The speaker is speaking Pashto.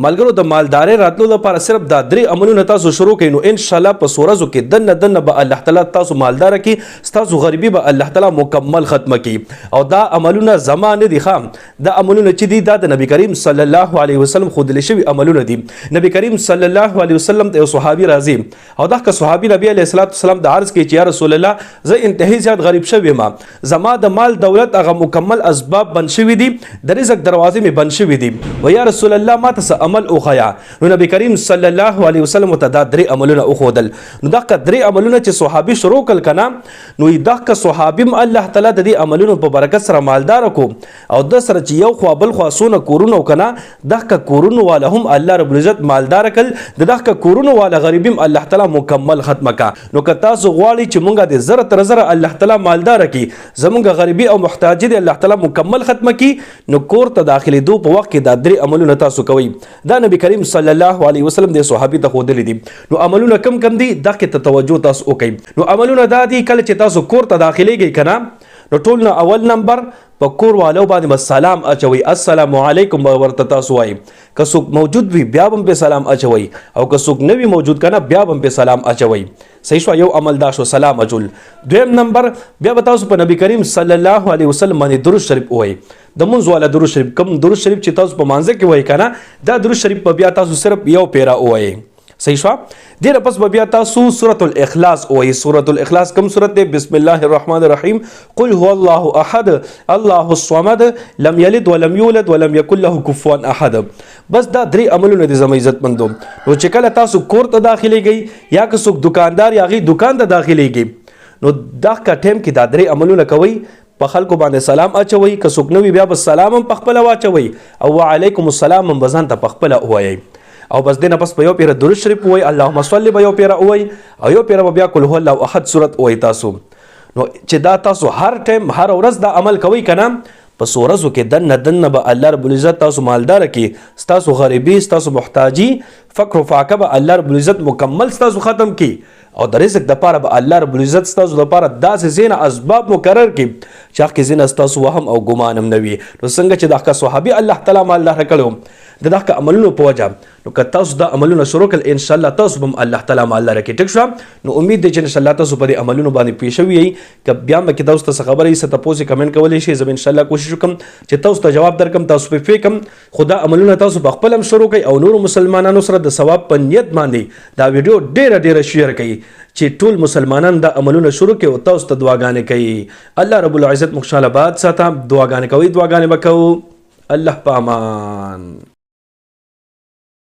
ملګرو د مالدارۍ راتلو لپاره صرف دا درې امرونه تاسو شروع کړئ نو ان شاء الله په ورځو کې دنه به الله تعالی تاسو مالدار کړي تاسو غریبي به الله تعالی مکمل ختمه کړي او دا عملونه زمانه دي خام دا عملونه چې دي دا د نبی کریم صلی الله علیه وسلم خودل شوی عملونه دي نبی کریم صلی الله علیه وسلم ته صحابي راځي او دا که صحابي نبی علیه السلام د عرض کې چې یا رسول الله زه انتهایی زیات غریب شوی ما زما د مال دولت هغه مکمل اسباب بند شوی دي د رزق دروازې می بند شوی دي و یا رسول الله ما ته عمل او خیا نو نبی کریم صلی الله علیه وسلم ته دا درې عملونه او خودل نو دا درې عملونه چې صحابي شروع کړ کنا نو دا که صحابي الله تعالی د دې عملونو په برکت سره مالدار کو او د سره چې یو خو بل خاصونه کورونه کنا دا که کورونه والهم الله رب العزت مالدار کړ دا که کورونه والا غریبیم الله تعالی مکمل ختمه کا نو که تاسو غواړئ چې مونږه د زره تر زره الله تعالی مالدار کی زمونږ غریبي او محتاجي دی الله تعالی مکمل ختمه کی نو کور ته داخلي دو په وخت کې دا درې عملونه تاسو کوي دا نبی کریم صلی الله علیه وسلم د صحابي ته خودلی دي نو عملونه کم دي دا کې توجه تاسو وکړئ نو عملونه دا دي کله چې تاسو کور ته داخليږئ کنه نو ټول نه اول نمبر په کور والو باندې سلام اچوي السلام علیکم ورته تاسو وایي که څوک موجود وي بیا هم په سلام اچوي او که څوک نه وي موجود کنه بیا هم په سلام اچوي صحیح شو یو عمل دا شو سلام اچول دویم نمبر بیا به تاسو په نبی کریم صلی الله علیه وسلم باندې درود شریف وایي د منځ والا درود شریف کوم درود شریف چې تاسو په مانځه کې وایي کنه دا درود شریف په بیا تاسو صرف یو پیرا وایي صحیح شو دیر پس بیا تاسو سورۃ الاخلاص وایي سورۃ الاخلاص کوم سورۃ دی بسم الله الرحمن الرحیم قل هو الله احد الله الصمد لم یلد ولم یولد ولم یکن له کفوا احد بس دا درې عملونه دي زما عزت مندو نو چې کله تاسو کور ته داخليږئ یا که څوک دکاندار یا غي دکان ته داخليږئ نو دا کا ټیم کې دا درې عملونه کوي په خلکو باندې سلام اچوي که څوک نو بیا بس سلام هم په خپل واچوي او وعلیکم السلام هم بزن ته په خپل وایي او بس دینه پس په یو پیر درود شریف وای اللهم صل به یو پیر وای او یو پیر بیا کول هو الله احد سورت وای تاسو نو چې دا تاسو هر ټیم هر ورځ دا عمل کوي کنه په سورزو کې دنه به الله رب العزت تاسو مالدار کی تاسو غریبی تاسو محتاجی فقر فاقه به الله رب العزت مکمل تاسو ختم کی او د رزق د پاره به الله رب العزت تاسو د پاره داسې زین اسباب مقرر کی چې هغه زین تاسو وهم او ګمان هم نوي نو څنګه چې دا صحابي الله تعالی مالدار کړو دا عملونو په وجه نو که تاسو دا عملونه شروع کړئ ان شاء الله تاسو هم الله تعالی مالدار کی ټیک شو نو امید دی چې ان شاء الله تاسو په عملونو باندې پیښوي ک بیا مکه تاسو ته خبرې ست تاسو کمنټ کولای شئ زم ان شاء الله کوشش وکم چې تاسو ته جواب درکم تاسو په فکم خدا عملونه تاسو په خپل هم شروع کړئ او نور مسلمانانو سره د ثواب په نیت باندې دا ویډیو ډیره شیر کړئ چې ټول مسلمانان دا عملونه شروع کړي او تاسو ته دعاګانې کوي الله رب العزت مخشاله باد ساته دعاګانې کوي دعاګانې وکاو الله پامان